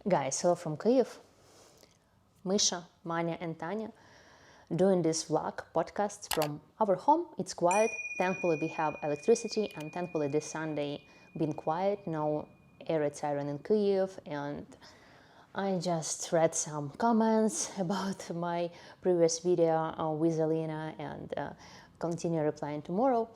Guys, hello from Kyiv. Misha, Manya and Tanya doing this vlog podcast from our home. It's quiet. Thankfully we have electricity and thankfully this Sunday been quiet. No air siren in Kyiv, and I just read some comments about my previous video with Alina and continue replying tomorrow.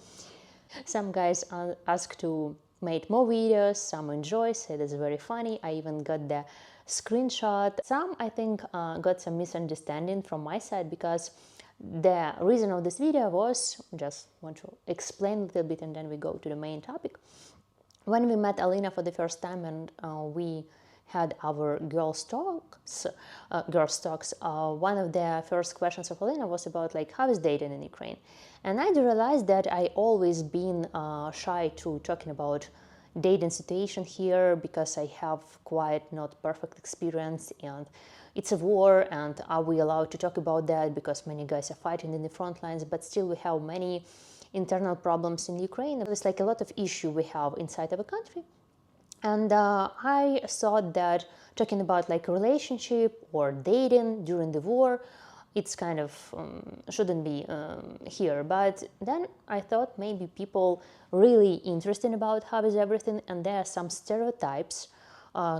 Some guys asked to make more videos, some enjoy, said it's very funny. I even got the screenshot. Some, I think, got some misunderstanding from my side because the reason of this video was, just want to explain a little bit and then we go to the main topic. When we met Alina for the first time and we had our girls talks, one of the first questions of Alina was about like how is dating in Ukraine, and I realized that I always been shy to talking about dating situation here because I have quite not perfect experience and it's a war, and are we allowed to talk about that because many guys are fighting in the front lines, but still we have many internal problems in Ukraine. There's like a lot of issue we have inside of a country. And I thought that talking about like a relationship or dating during the war, it's kind of shouldn't be here. But then I thought maybe people really interested about how is everything, and there are some stereotypes.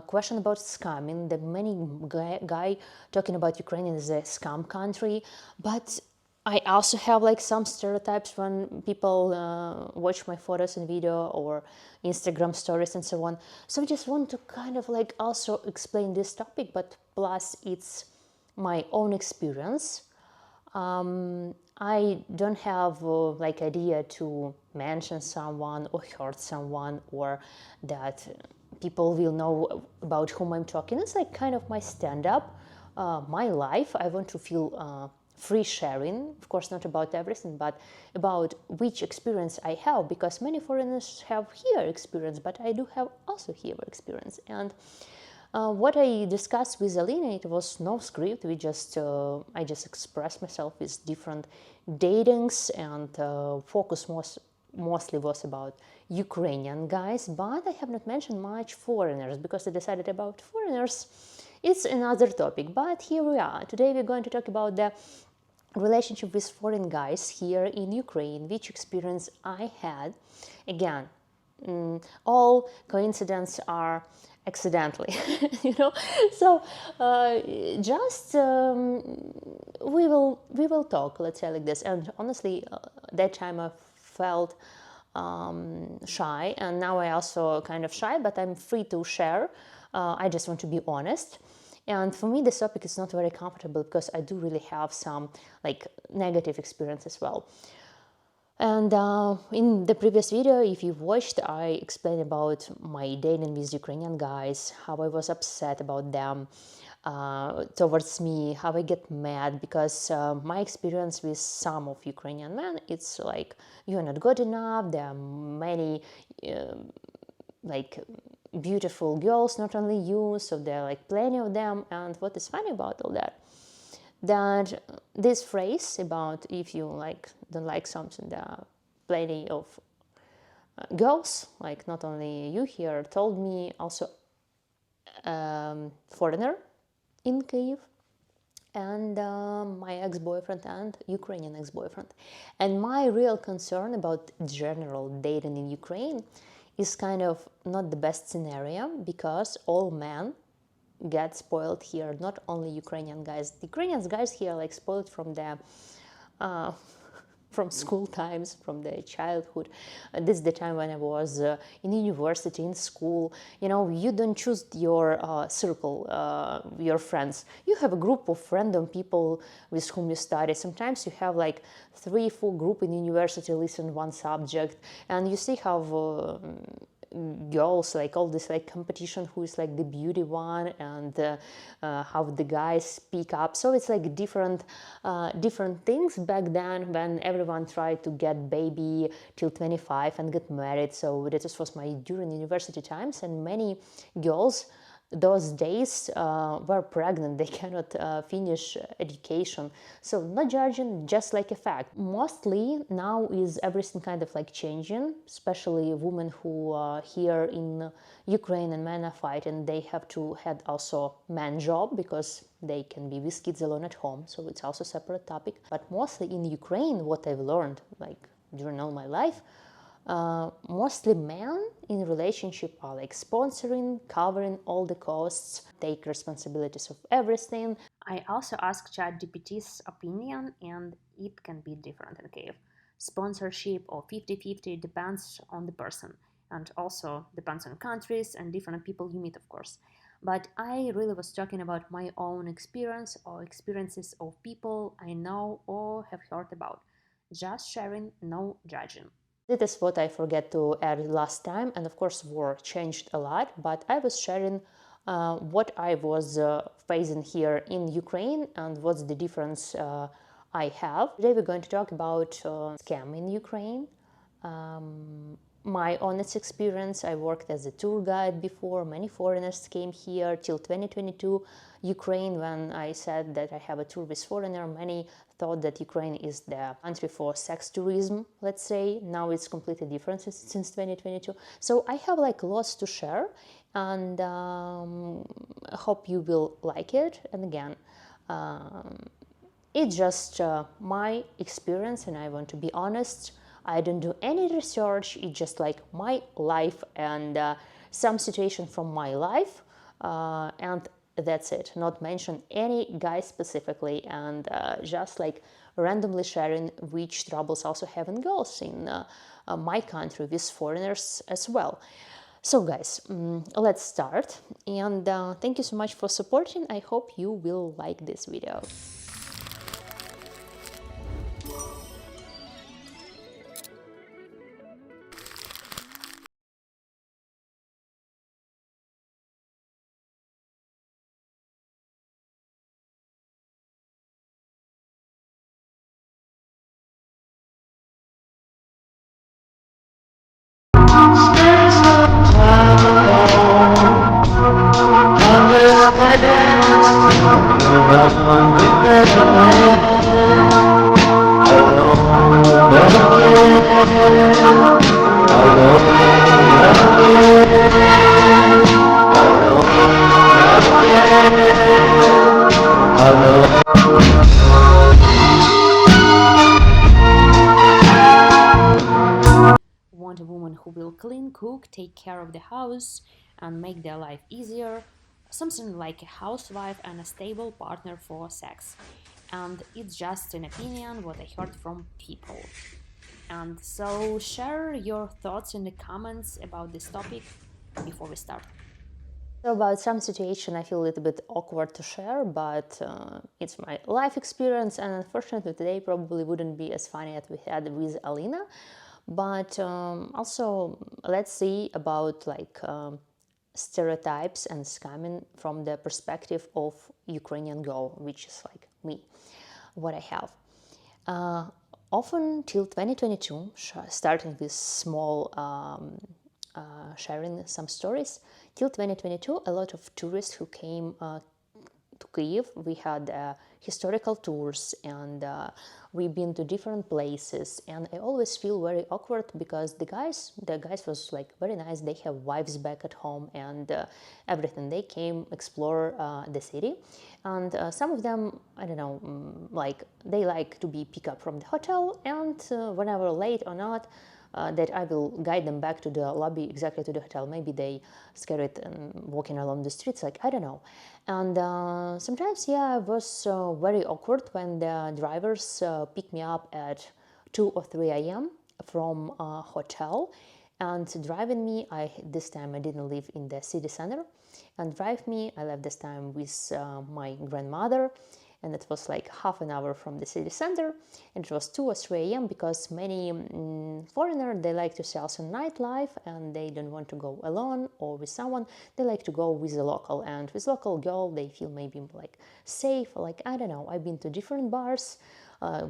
Question about scamming. The many guy talking about Ukraine as a scam country, but I also have like some stereotypes when people watch my photos and video or Instagram stories and so on. So I just want to kind of like also explain this topic, but plus it's my own experience. I don't have like idea to mention someone or hurt someone or that people will know about whom I'm talking. It's like kind of my stand-up, my life. I want to feel free sharing, of course not about everything, but about which experience I have, because many foreigners have here experience, but I do have also here experience. And what I discussed with Alina, it was no script. I just expressed myself with different datings, and focus mostly was about Ukrainian guys, but I have not mentioned much foreigners because I decided about foreigners. It's another topic, but here we are. Today we're going to talk about the relationship with foreign guys here in Ukraine, which experience I had. Again, all coincidences are accidentally, you know. So just we will talk. Let's say like this. And honestly, that time I felt shy, and now I also kind of shy, but I'm free to share. I just want to be honest. And for me, this topic is not very comfortable because I do really have some like negative experience as well. And in the previous video, if you've watched, I explained about my dating with Ukrainian guys, how I was upset about them towards me, how I get mad because my experience with some of Ukrainian men, it's like you're not good enough. There are many like beautiful girls, not only you, so there are like plenty of them. And what is funny about all that this phrase about if you like don't like something, there are plenty of girls, like not only you here, told me also foreigner in Kyiv, and my ex-boyfriend and Ukrainian ex-boyfriend. And my real concern about general dating in Ukraine is kind of not the best scenario, because all men get spoiled here, not only Ukrainian guys. The Ukrainian guys here like spoiled from the from school times, from the childhood. This is the time when I was in university, in school. You know, you don't choose your circle, your friends. You have a group of random people with whom you study. Sometimes you have like 3-4 group in university listen one subject, and you see how girls like all this like competition, who is like the beauty one, and how the guys speak up. So it's like different things back then when everyone tried to get baby till 25 and get married. So this was my during university times, and many girls those days were pregnant, they cannot finish education. So not judging, just like a fact. Mostly now is everything kind of like changing, especially women who are here in Ukraine and men are fighting, they have to have also man job because they can be with kids alone at home, so it's also a separate topic. But mostly in Ukraine, what I've learned like during all my life, mostly men in relationship are like sponsoring, covering all the costs, take responsibilities of everything. I also asked ChatGPT's opinion, and it can be different in Kiev. Sponsorship or 50-50 depends on the person, and also depends on countries and different people you meet, of course. But I really was talking about my own experience or experiences of people I know or have heard about. Just sharing, no judging. This is what I forget to add last time, and of course war changed a lot, but I was sharing what I was facing here in Ukraine and what's the difference I have. Today we're going to talk about scam in Ukraine. My honest experience, I worked as a tour guide before. Many foreigners came here till 2022 Ukraine. When I said that I have a tour with foreigner, many thought that Ukraine is the country for sex tourism, let's say. Now it's completely different since 2022. So I have like lots to share, and I hope you will like it. And again, it's just my experience, and I want to be honest. I don't do any research. It's just like my life and some situation from my life, and that's it. Not mention any guy specifically, and just like randomly sharing which troubles also have and goes in my country with foreigners as well. So guys, let's start, and thank you so much for supporting. I hope you will like this video. Want a woman who will clean, cook, take care of the house, and make their life easier. Something like a housewife and a stable partner for sex. And it's just an opinion, what I heard from people. And so share your thoughts in the comments about this topic before we start. So about some situation I feel a little bit awkward to share, but it's my life experience, and unfortunately today probably wouldn't be as funny as we had with Alina. But also let's see about like stereotypes and scamming from the perspective of Ukrainian girl, which is like me, what I have. Uh, Often till 2022, starting with small sharing some stories, till 2022, a lot of tourists who came to Kyiv, we had historical tours, and we've been to different places, and I always feel very awkward because the guys was like very nice. They have wives back at home and everything. They came explore the city, and some of them, I don't know, like they like to be picked up from the hotel, and whenever late or not, that I will guide them back to the lobby, exactly to the hotel. Maybe they scared and walking along the streets, like I don't know. And sometimes, yeah, it was very awkward when the drivers pick me up at 2 or 3 a.m. from a hotel and driving me. This time I didn't live in the city center, and drive me. I left this time with my grandmother, and it was like half an hour from the city center, and it was 2 or 3 a.m. because many foreigners, they like to see also nightlife, and they don't want to go alone or with someone. They like to go with a local, and with local girl they feel maybe like safe, like I don't know. I've been to different bars,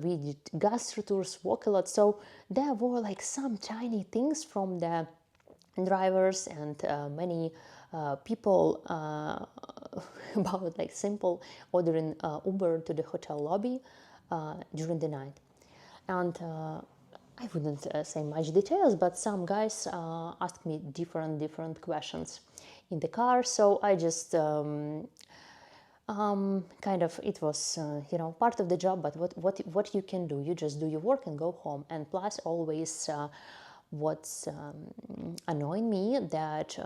we did gastro tours, walk a lot, so there were like some tiny things from the drivers and many people about like simple ordering Uber to the hotel lobby during the night. And I wouldn't say much details, but some guys asked me different questions in the car. So I just kind of, it was part of the job. But what you can do, you just do your work and go home. And plus, always what's annoying me that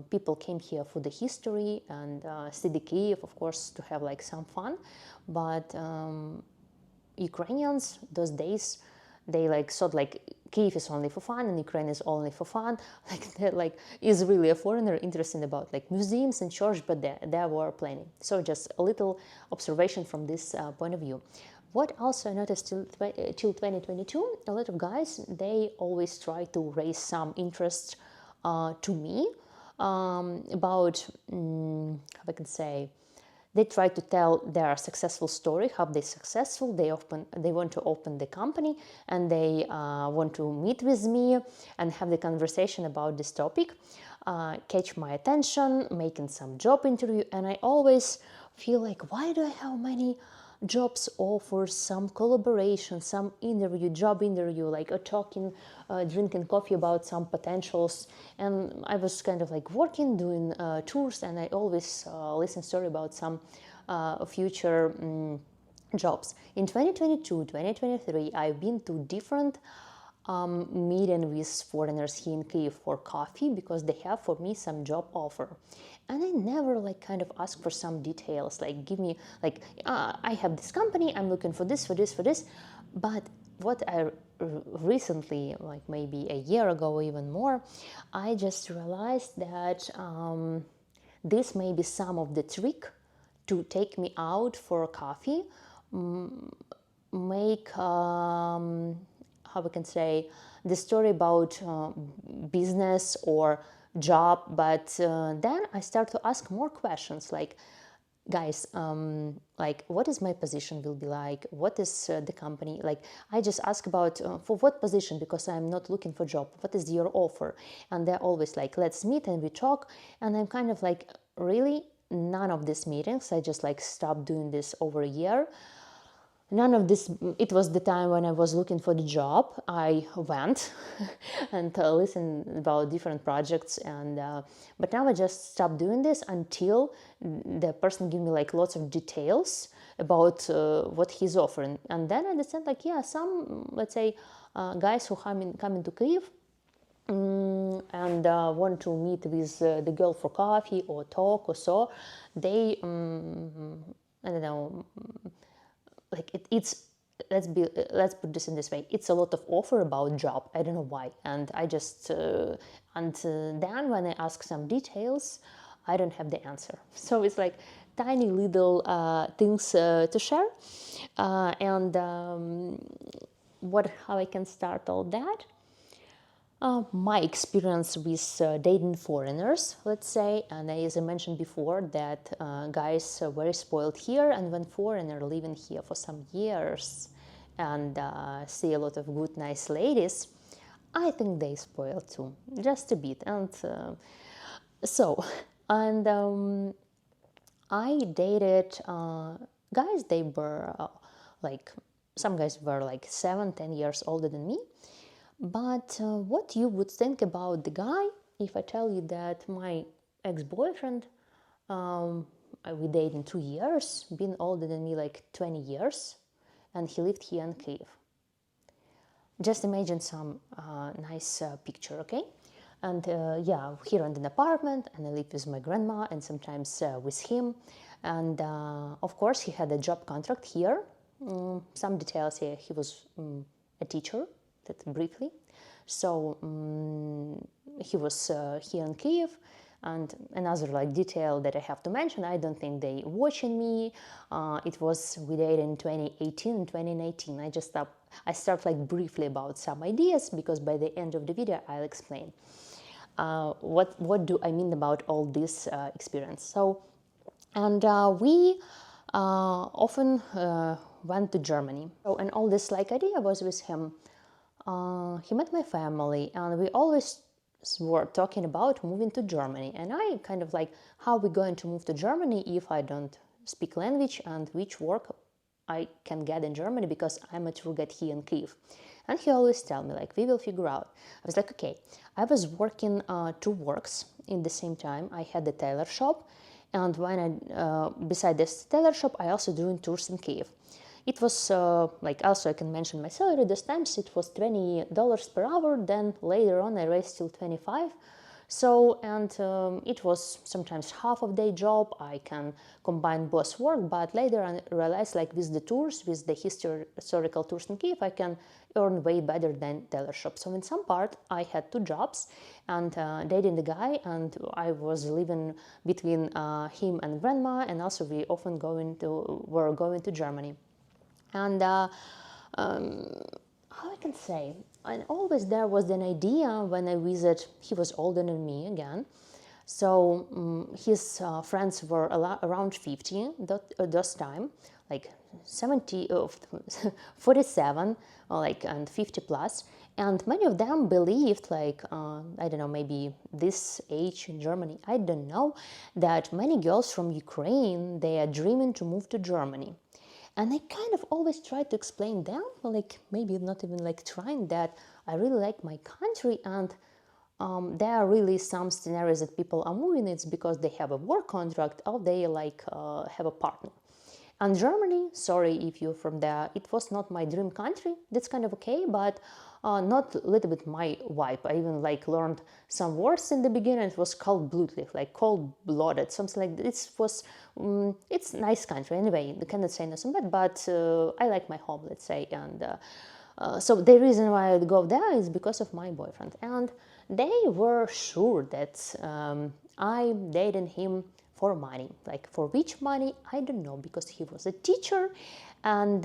people came here for the history and see the Kiev, of course, to have like some fun, but Ukrainians those days, they like thought like Kiev is only for fun and Ukraine is only for fun. Like is really a foreigner interested about like museums and church, but there were plenty. So just a little observation from this point of view. What also I noticed till 2022, a lot of guys, they always try to raise some interest to me about how I can say, they try to tell their successful story, how they're successful. They want to open the company, and they want to meet with me and have the conversation about this topic, catch my attention, making some job interview. And I always feel like, why do I have many jobs offers, some collaboration, some job interview, like talking, drinking coffee about some potentials. And I was kind of like working, doing tours, and I always listen story about some future jobs. In 2022, 2023, I've been to different meeting with foreigners here in Kyiv for coffee because they have for me some job offer. And I never like kind of ask for some details, like give me like, I have this company, I'm looking for this, for this, for this. But what I recently, like maybe a year ago or even more, I just realized that this may be some of the trick to take me out for a coffee, make how we can say the story about business or job, but then I start to ask more questions like, guys, like what is my position will be like, what is the company like. I just ask about for what position, because I'm not looking for job, what is your offer. And they're always like, let's meet and we talk. And I'm kind of like, really, none of these meetings, I just like stopped doing this over a year. None of this. It was the time when I was looking for the job. I went and listened about different projects, and but now I just stopped doing this until the person give me like lots of details about what he's offering. And then I understand like, yeah, some, let's say, guys who come into Kyiv and want to meet with the girl for coffee or talk or so, they I don't know, like it's, let's put this in this way, it's a lot of offer about job. I don't know why. And I just then when I ask some details, I don't have the answer. So it's like tiny little things to share. And how I can start all that. My experience with dating foreigners, let's say, and as I mentioned before, that guys are very spoiled here, and when foreigner living here for some years and see a lot of good, nice ladies, I think they spoil too, just a bit. And so, and I dated guys. They were like, some guys were like 7-10 years older than me. But what you would think about the guy if I tell you that my ex-boyfriend, we dated 2 years, been older than me like 20 years, and he lived here in Kyiv. Just imagine some nice picture, okay? And yeah, here in an apartment, and I live with my grandma and sometimes with him. And of course, he had a job contract here. Some details here, he was a teacher, that briefly. So he was here in Kyiv. And another like detail that I have to mention, I don't think they watching me. It was, we dated in 2018 and 2019. I start like briefly about some ideas, because by the end of the video I'll explain what do I mean about all this experience. So, and we often went to Germany. So, and all this like idea was with him. He met my family, and we always were talking about moving to Germany, and I kind of like, how are we going to move to Germany if I don't speak language, and which work I can get in Germany because I'm a tour guide here in Kyiv. And he always tell me like, we will figure out. I was like, okay. I was working two works in the same time. I had the tailor shop, and when beside this tailor shop, I also doing tours in Kyiv. It was like, also I can mention my salary. Those times it was $20 per hour. Then later on I raised till 25. So, and it was sometimes half of day job. I can combine both work, but later I realized like with the tours, with the historical tours in Kiev, I can earn way better than tailor shop. So in some part I had two jobs and dating the guy, and I was living between him and grandma, and also we often were going to Germany. And how I can say, and always there was an idea when I visit. He was older than me again, so his friends were around 50 those time, like 70, 47, like, and 50 plus, and many of them believed, like, I don't know, maybe this age in Germany, I don't know, that many girls from Ukraine, they are dreaming to move to Germany. And I kind of always try to explain them, like maybe not even like trying, that I really like my country, and there are really some scenarios that people are moving. It's because they have a work contract or they like have a partner. And Germany, sorry if you're from there, it was not my dream country. That's kind of okay, but not a little bit my vibe. I even like learned some words in the beginning. It was cold-blooded, like cold-blooded, something like that. It's a nice country. Anyway, I cannot say nothing bad, but I like my home, let's say. And so the reason why I go there is because of my boyfriend. And they were sure that I dated him for money. Like for which money, I don't know, because he was a teacher, and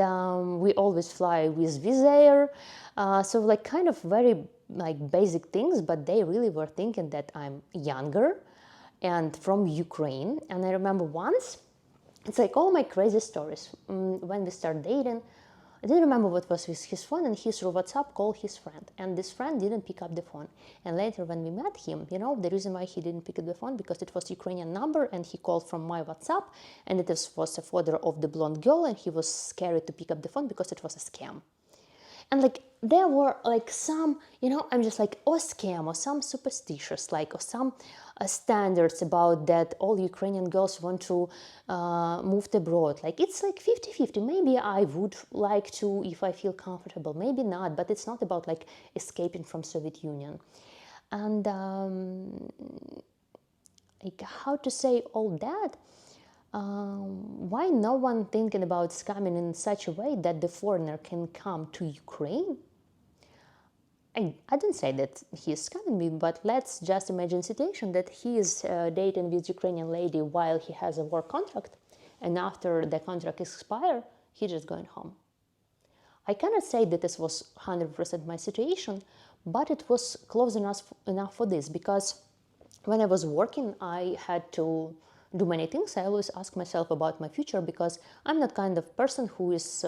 we always fly with Wizz Air. So like kind of very like basic things, but they really were thinking that I'm younger and from Ukraine. And I remember once, it's like all my crazy stories. When we started dating, I didn't remember what was with his phone, and he through WhatsApp called his friend, and this friend didn't pick up the phone. And later when we met him, the reason why he didn't pick up the phone, because it was Ukrainian number, and he called from my WhatsApp, and it was a photo of the blonde girl, and he was scared to pick up the phone because it was a scam. And like there were like some, I'm just like, or scam, or some superstitious, like, or some standards about that all Ukrainian girls want to move abroad. Like it's like 50-50. Maybe I would like to if I feel comfortable, maybe not, but it's not about like escaping from Soviet Union. And like how to say all that, why no one thinking about scamming in such a way that the foreigner can come to Ukraine? I didn't say that he is scamming me, but let's just imagine a situation that he is dating with Ukrainian lady while he has a work contract, and after the contract expires, he's just going home. I cannot say that this was 100% my situation, but it was close enough for this, because when I was working, I had to do many things. I always ask myself about my future, because I'm not kind of person who is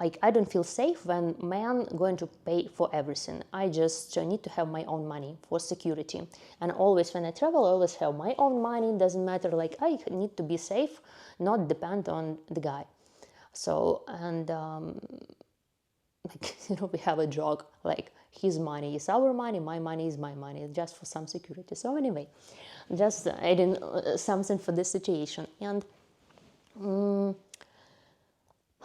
like, I don't feel safe when man going to pay for everything. I just need to have my own money for security. And always when I travel, I always have my own money. Doesn't matter, like I need to be safe, not depend on the guy. So, and like, we have a joke, like his money is our money, my money is my money, just for some security. So anyway, just adding something for this situation. And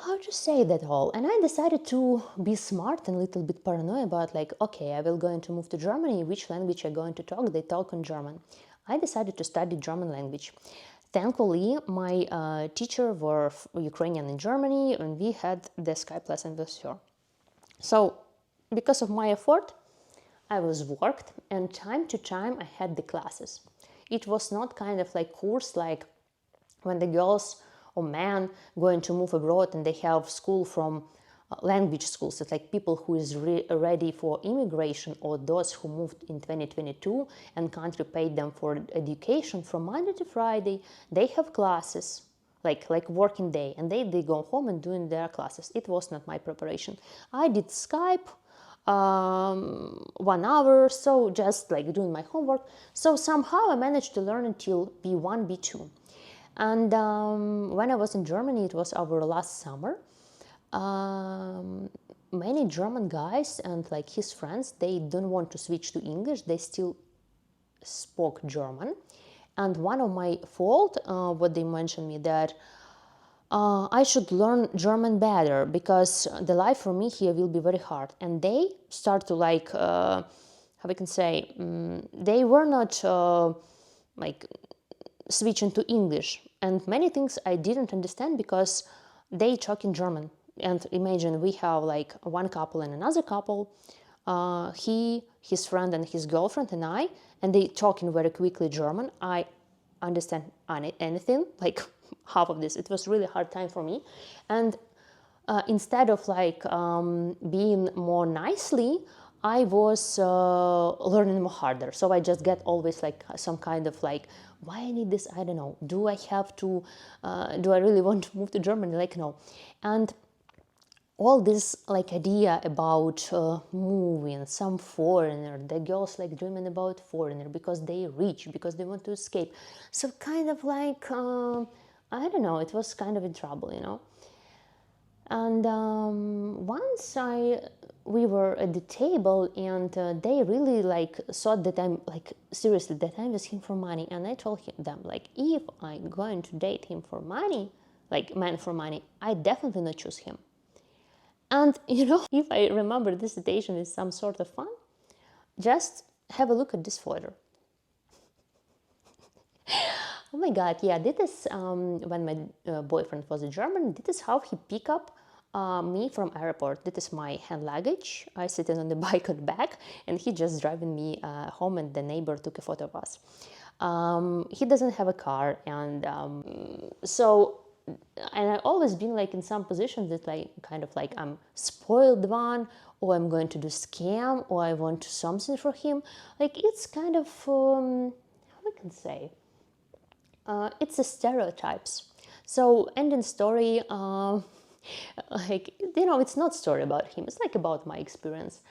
how to say that all? And I decided to be smart and a little bit paranoid about, like, okay, I will going to move to Germany. Which language I'm going to talk? They talk in German. I decided to study German language. Thankfully, my teacher were Ukrainian in Germany, and we had the Skype lesson with her. So, because of my effort, I was worked, and time to time I had the classes. It was not kind of like course like when the girls or men going to move abroad and they have school from language schools. It's like people who is ready for immigration, or those who moved in 2022 and country paid them for education from Monday to Friday. They have classes like working day, and they go home and doing their classes. It was not my preparation. I did Skype. 1 hour or so, just like doing my homework. So somehow I managed to learn until B1, B2. And when I was in Germany, it was our last summer. Many German guys and like his friends, they don't want to switch to English. They still spoke German. And one of my fault, what they mentioned me, that I should learn German better because the life for me here will be very hard. And they start to like, how we can say, they were not like switching to English. And many things I didn't understand because they talk in German. And imagine we have like one couple and another couple, he, his friend and his girlfriend and I, and they talking very quickly German. I understand anything, like half of this. It was really hard time for me. And instead of like being more nicely, I was learning more harder. So I just get always like some kind of like, why I need this? I don't know. Do I have to, do I really want to move to Germany? Like, no. And all this like idea about moving, some foreigner, the girls like dreaming about foreigner because they rich, because they want to escape. So kind of like, I don't know, it was kind of in trouble, you know. And once we were at the table and they really like thought that I'm like seriously that I'm asking for money, and I told them like if I'm going to date him for money, like man for money, I definitely not choose him. And you know, if I remember this situation is some sort of fun, just have a look at this photo. Oh my god, yeah, this is when my boyfriend was a German, this is how he pick up me from airport. This is my hand luggage. I sitting on the bike on the back, and he just driving me home, and the neighbor took a photo of us. He doesn't have a car, and so and I always been like in some positions that like kind of like I'm spoiled one, or I'm going to do scam, or I want something for him. Like it's kind of how I can say, it's a stereotypes. So ending story, like you know, it's not story about him. It's like about my experience.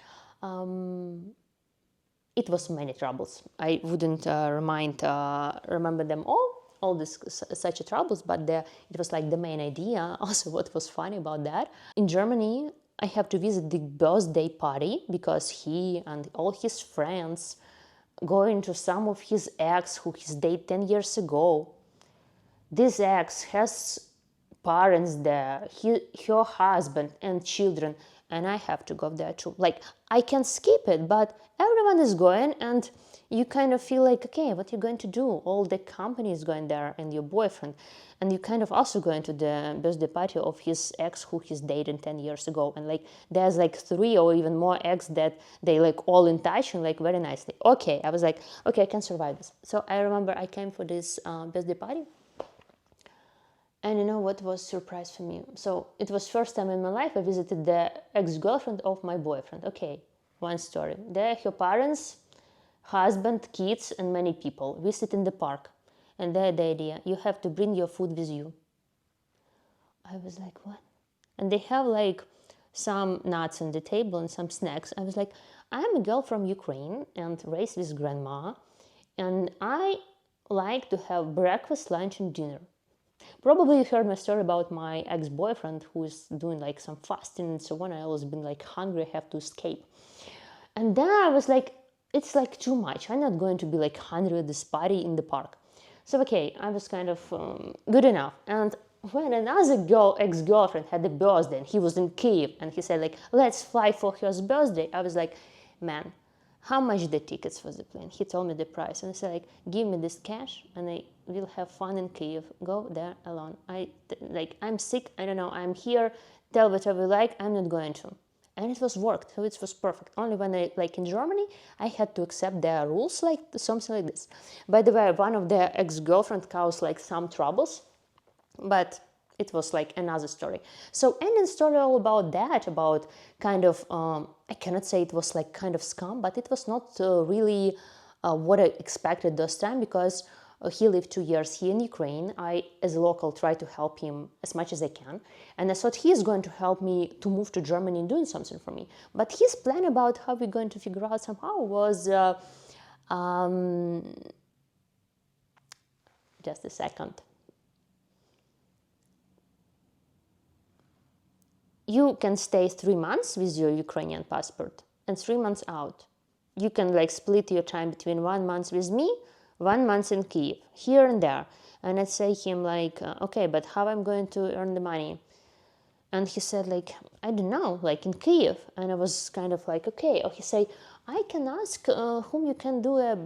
It was many troubles. I wouldn't remember them all this such troubles, but it was like the main idea. Also, what was funny about that in Germany, I have to visit the birthday party because he and all his friends going to some of his ex who he's dated 10 years ago. This ex has parents there, her husband and children, and I have to go there too. Like, I can skip it, but everyone is going, and you kind of feel like, okay, what are you going to do? All the company is going there, and your boyfriend, and you kind of also going to the birthday party of his ex who he's dated 10 years ago, and like there's like 3 or even more ex that they like all in touch and like very nicely. Okay, I was like, okay, I can survive this. So I remember I came for this birthday party. And you know what was surprise for me? So it was first time in my life I visited the ex-girlfriend of my boyfriend. Okay, one story. There her parents, husband, kids, and many people. We sit in the park. And they had the idea, you have to bring your food with you. I was like, what? And they have like some nuts on the table and some snacks. I was like, I'm a girl from Ukraine and raised with grandma. And I like to have breakfast, lunch, and dinner. Probably you heard my story about my ex-boyfriend who is doing like some fasting and so on. I always been like hungry, I have to escape. And then I was like, it's like too much. I'm not going to be like hungry at this party in the park. So okay, I was kind of good enough. And when another girl, ex-girlfriend had a birthday and he was in Kiev and he said like, let's fly for his birthday. I was like, man, how much the tickets for the plane? He told me the price and I said like, give me this cash and I will have fun in Kiev. Go there alone. I'm sick. I don't know. I'm here. Tell whatever you like. I'm not going to. And it was worked. So it was perfect. Only when I like in Germany, I had to accept their rules like something like this. By the way, one of their ex-girlfriend caused like some troubles, but it was like another story. So ending story all about that, about kind of I cannot say it was like kind of scam, but it was not really what I expected this time because He lived 2 years here in Ukraine. I, as a local, try to help him as much as I can. And I thought he is going to help me to move to Germany and doing something for me. But his plan about how we're going to figure out somehow was, just a second. You can stay 3 months with your Ukrainian passport and 3 months out. You can like split your time between 1 month with me, 1 month in Kiev, here and there. And I'd say him like, okay, but how I'm going to earn the money? And he said like, I don't know, like in Kiev. And I was kind of like, okay. Or he said, I can ask whom you can do a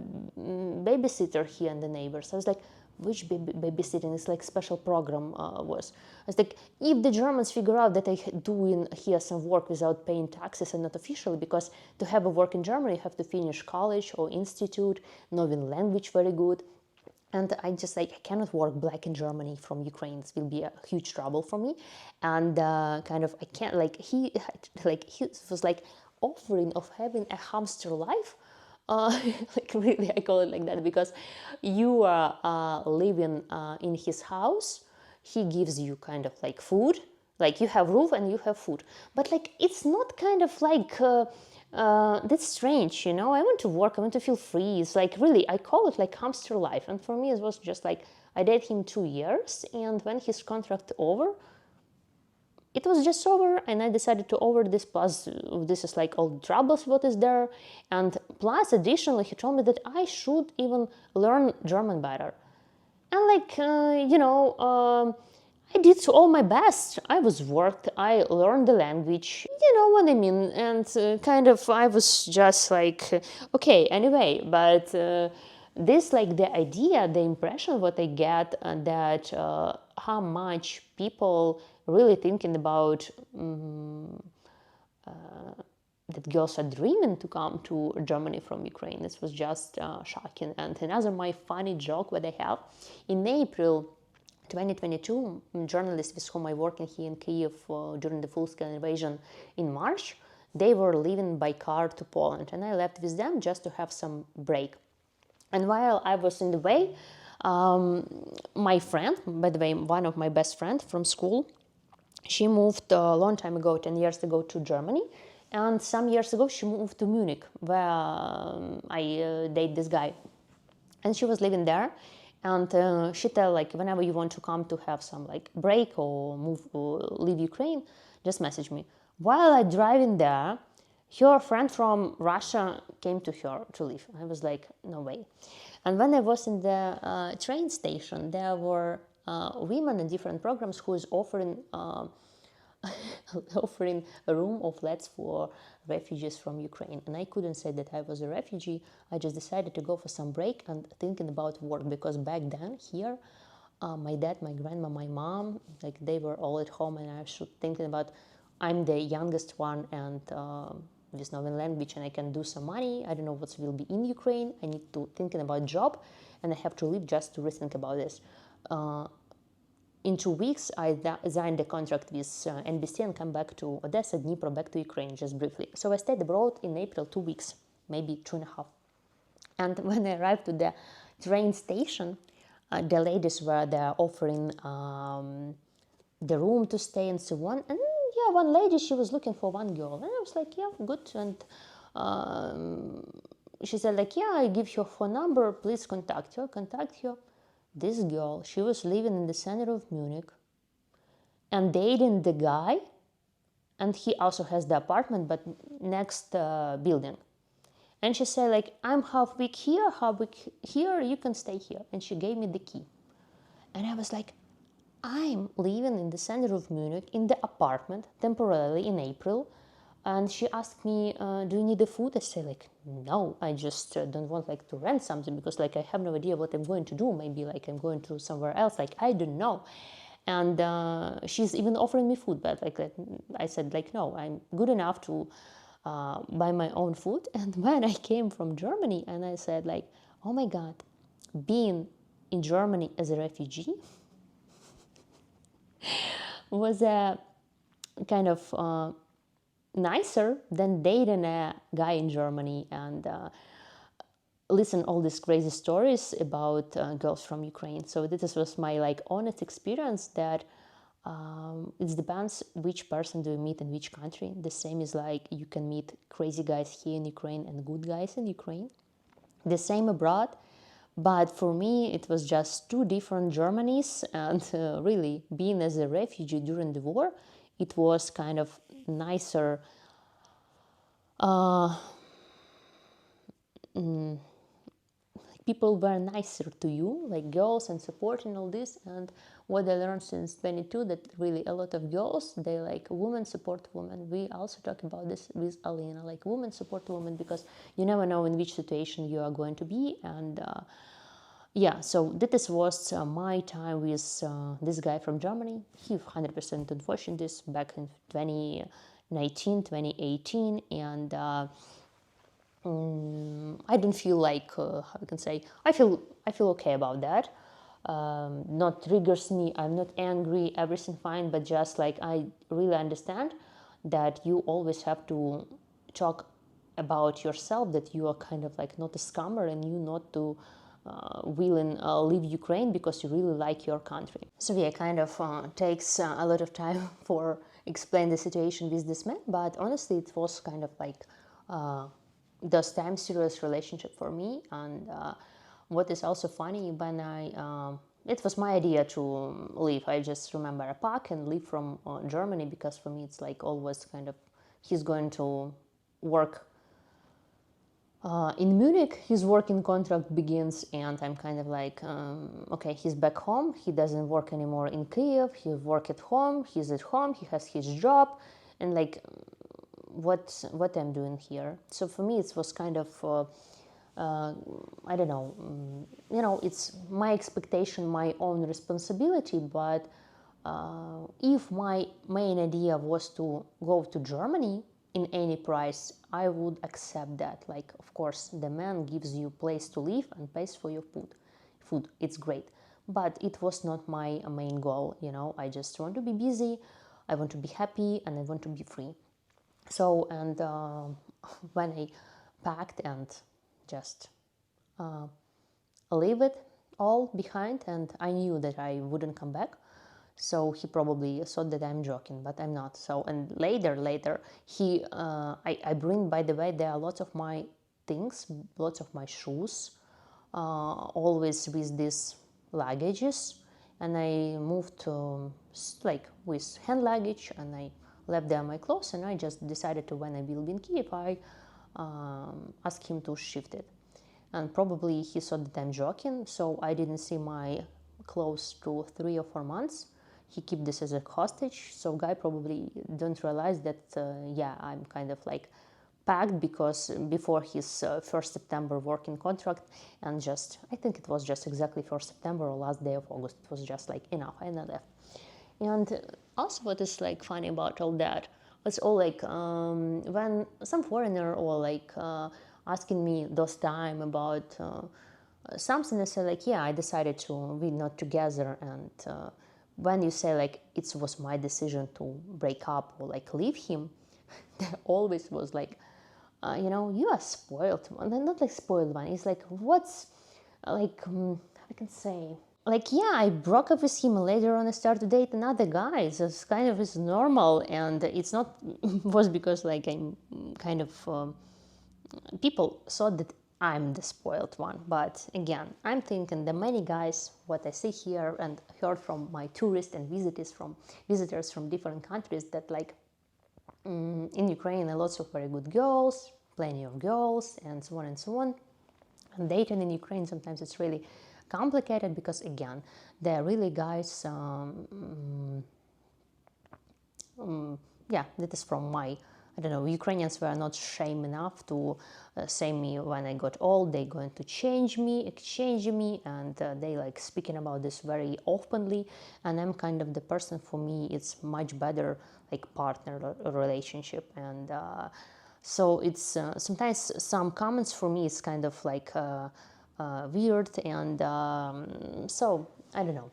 babysitter here in the neighbors. I was like, which babysitting is like special program was. I was like, if the Germans figure out that I do in here some work without paying taxes and not officially, because to have a work in Germany, you have to finish college or institute, knowing language very good. And I just like, I cannot work black in Germany from Ukraine. This will be a huge trouble for me. And kind of, I can't, like, he was like offering of having a hamster life. Like really, I call it like that because you are living in his house. He gives you kind of like food, like you have roof and you have food. But like, it's not kind of like, that's strange, you know. I want to work, I want to feel free. It's like really, I call it like hamster life. And for me, it was just like, I dated him 2 years, and when his contract over, it was just over, and I decided to over this. Plus, this is like all the troubles what is there, and plus, additionally, he told me that I should even learn German better. And like, I did all my best. I was worked, I learned the language, you know what I mean. And kind of, I was just like, okay, anyway. But this, like, the idea, the impression what I get, that how much people really thinking about that girls are dreaming to come to Germany from Ukraine. This was just shocking. And another my funny joke what I have, in April 2022, journalists with whom I working here in Kiev during the full-scale invasion in March, they were leaving by car to Poland, and I left with them just to have some break. And while I was in the way, my friend, by the way, one of my best friends from school, she moved a long time ago, 10 years ago, to Germany. And some years ago, she moved to Munich, where I dated this guy. And she was living there. And she tell, like, whenever you want to come to have some, like, break or move or leave Ukraine, just message me. While I driving there, her friend from Russia came to her to live. I was like, no way. And when I was in the train station, there were women in different programs who is offering offering a room or flats for refugees from Ukraine. And I couldn't say that I was a refugee. I just decided to go for some break and thinking about work, because back then here, my dad, my grandma, my mom, like they were all at home, and I was thinking about, I'm the youngest one, and with knowing language, and I can do some money. I don't know what will be in Ukraine. I need to thinking about job, and I have to leave just to rethink about this. In 2 weeks, I signed a contract with NBC and come back to Odessa, Dnipro, back to Ukraine, just briefly. So I stayed abroad in April 2 weeks, maybe 2.5. And when I arrived to the train station, the ladies were there offering the room to stay and so on. And yeah, one lady, she was looking for one girl. And I was like, yeah, good. And she said, like, yeah, I give your phone number, please contact her. Contact her. This girl, she was living in the center of Munich and dating the guy, and he also has the apartment, but next building. And she said, like, I'm half week here, you can stay here. And she gave me the key. And I was like, I'm living in the center of Munich in the apartment temporarily in April. And she asked me, do you need the food? I said, like, no, I just don't want, like, to rent something, because, like, I have no idea what I'm going to do. Maybe, like, I'm going to somewhere else. Like, I don't know. And she's even offering me food. But, like, I said, like, no, I'm good enough to buy my own food. And when I came from Germany, and I said, like, oh, my God, being in Germany as a refugee was a kind of nicer than dating a guy in Germany and listen all these crazy stories about girls from Ukraine. So this was my like honest experience that it depends which person do you meet in which country. The same is like you can meet crazy guys here in Ukraine and good guys in Ukraine. The same abroad. But for me, it was just two different Germanys, and really, being as a refugee during the war, it was kind of nicer. People were nicer to you, like girls, and supporting all this. And what I learned since 22, that really a lot of girls, they like women support women. We also talk about this with Alina, like women support women, because you never know in which situation you are going to be. And yeah, so this was my time with this guy from Germany. He 100% did watching this back in 2019, 2018, and I don't feel like how I can say I feel okay about that. Not triggers me. I'm not angry. Everything fine, but just like I really understand that you always have to talk about yourself, that you are kind of like not a scammer, and you not to willing leave Ukraine because you really like your country. So yeah, kind of takes a lot of time for explain the situation with this man, but honestly, it was kind of like those time serious relationship for me. And what is also funny, when it was my idea to leave. I just remember a pack and leave from Germany, because for me it's like always kind of he's going to work in Munich. His working contract begins, and I'm kind of like, okay, he's back home. He doesn't work anymore in Kiev. He work at home. He's at home. He has his job, and like, what I'm doing here. So for me, it was kind of I don't know, it's my expectation, my own responsibility. But if my main idea was to go to Germany in any price, I would accept that. Like, of course, the man gives you place to live and pays for your food. It's great, but it was not my main goal. I just want to be busy, I want to be happy, and I want to be free. So, and when I packed and just leave it all behind, and I knew that I wouldn't come back. So he probably thought that I'm joking, but I'm not. So, and later, I bring, by the way, there are lots of my things, lots of my shoes, always with these luggages, and I moved like with hand luggage, and I left there my clothes, and I just decided to, when I will be in Kiev, I asked him to shift it. And probably he thought that I'm joking, so I didn't see my clothes to 3 or 4 months. He kept this as a hostage, so guy probably don't realize that yeah, I'm kind of like packed, because before his 1st September working contract, and just, I think it was just exactly 1st September or last day of August, it was just like enough, and I left. And also, what is like funny about all that, it's all like when some foreigner or like asking me those time about something, I say like, yeah, I decided to we're not together. And when you say like it was my decision to break up or like leave him, there always was like, you are spoiled one. And not like spoiled one. It's like, what's like, I can say, like, yeah, I broke up with him, and later on I started to date another guy. It's kind of is normal, and it's not was because like I'm kind of people thought that I'm the spoiled one. But again, I'm thinking the many guys what I see here and heard from my tourists and visitors from different countries, that like in Ukraine there are lots of very good girls, plenty of girls, and so on and so on. And dating in Ukraine sometimes it's really complicated, because again, they're really guys. Yeah, that is from my, I don't know, Ukrainians were not shame enough to say me when I got old, they're going to exchange me, and they like speaking about this very openly. And I'm kind of the person, for me, it's much better like partner relationship. And so it's sometimes some comments for me, it's kind of like weird. And so, I don't know.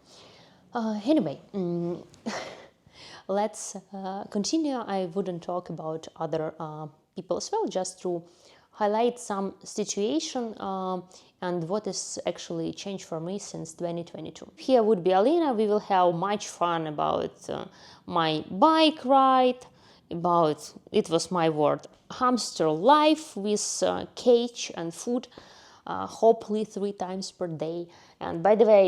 Anyway, let's continue. I wouldn't talk about other people as well, just to highlight some situation and what is actually changed for me since 2022. Here would be Alina. We will have much fun about my bike ride, about, it was my word, hamster life with cage and food, hopefully 3 times per day. And by the way,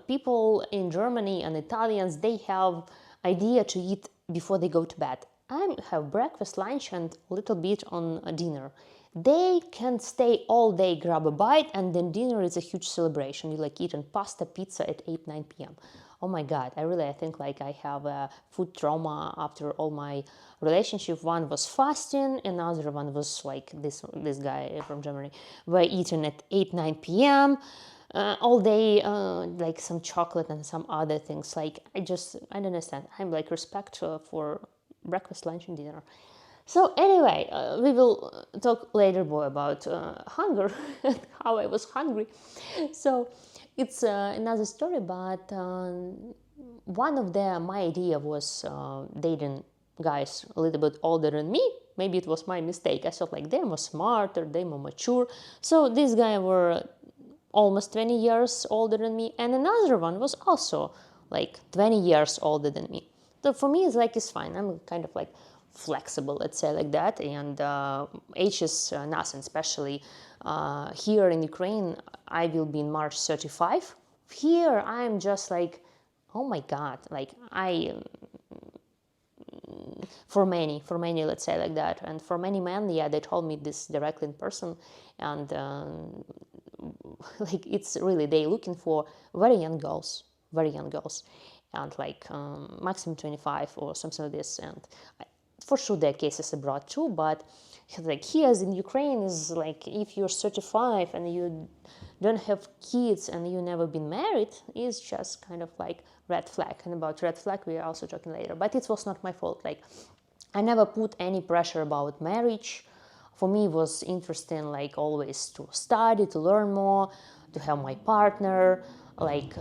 people in Germany and Italians, they have idea to eat before they go to bed. I have breakfast, lunch, and a little bit on dinner. They can stay all day, grab a bite, and then dinner is a huge celebration. You like eating pasta, pizza at 8, 9 p.m. Oh my God, I think like I have a food trauma after all my relationship. One was fasting, another one was like this guy from Germany. We're eating at 8, 9 p.m. All day, like some chocolate and some other things. Like I don't understand. I'm like respect for breakfast, lunch, and dinner. So anyway, we will talk later more about hunger and how I was hungry. So it's another story, but one of my idea was dating guys a little bit older than me. Maybe it was my mistake. I thought like they're more smarter, they're more mature. So these guys were almost 20 years older than me, and another one was also like 20 years older than me. So for me, it's fine. I'm kind of like flexible, let's say like that, and age is nothing, especially here in Ukraine. I will be in March 35. Here, I'm just like, oh my God, like for many, let's say like that, and for many men, yeah, they told me this directly in person, and like it's really they looking for very young girls, and like maximum 25 or something like this. And for sure there are cases abroad too, but like here in Ukraine is like if you're 35 and you don't have kids and you never been married, is just kind of like red flag. And about red flag we are also talking later, but it was not my fault. Like I never put any pressure about marriage. For me, it was interesting, like always, to study, to learn more, to have my partner, like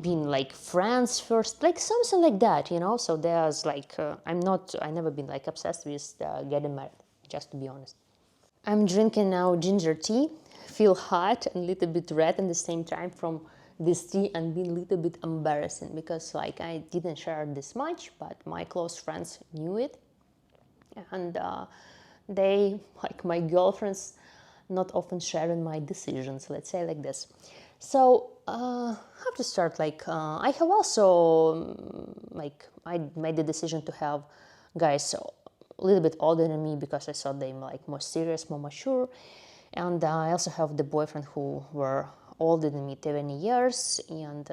being like friends first, like something like that, you know. So there's like I never been like obsessed with getting married, just to be honest. I'm drinking now ginger tea, feel hot and a little bit red at the same time from this tea, and being a little bit embarrassing because like I didn't share this much, but my close friends knew it, and they, like my girlfriends, not often sharing my decisions, let's say like this. So how to start, like I have also like I made the decision to have guys a little bit older than me because I thought they like more serious, more mature. And I also have the boyfriend who were older than me 20 years, and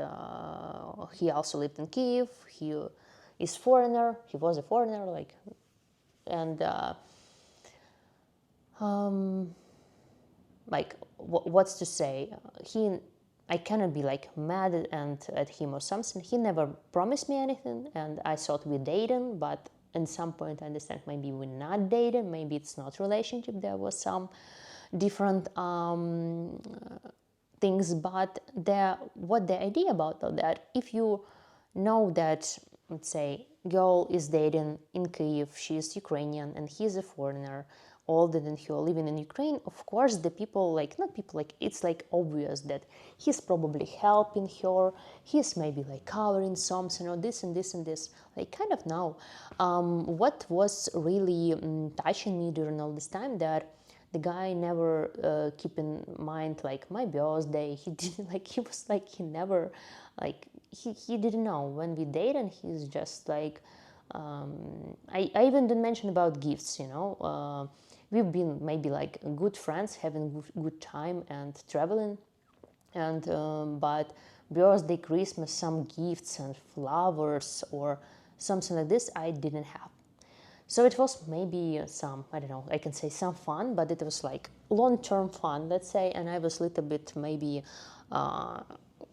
he also lived in Kiev. He is foreigner, he was a foreigner, like, and like what's to say, I cannot be like mad at him or something. He never promised me anything, and I thought we're dating, but at some point I understand maybe we're not dating, maybe it's not relationship, there was some different things. But what the idea about that, if you know that, let's say, girl is dating in Kyiv, she is Ukrainian and he's a foreigner older than her living in Ukraine, of course the people, like, not people, like, it's like obvious that he's probably helping her, he's maybe like covering something or this and this and this, like kind of now. What was really touching me during all this time, that the guy never keep in mind like my birthday. He didn't, like, he was like, he never, like, he didn't know when we date, and he's just like I even didn't mention about gifts, you know. We've been maybe like good friends, having good time and traveling, and but birthday, Christmas, some gifts and flowers or something like this I didn't have. So it was maybe some, I don't know, I can say some fun, but it was like long-term fun, let's say, and I was a little bit maybe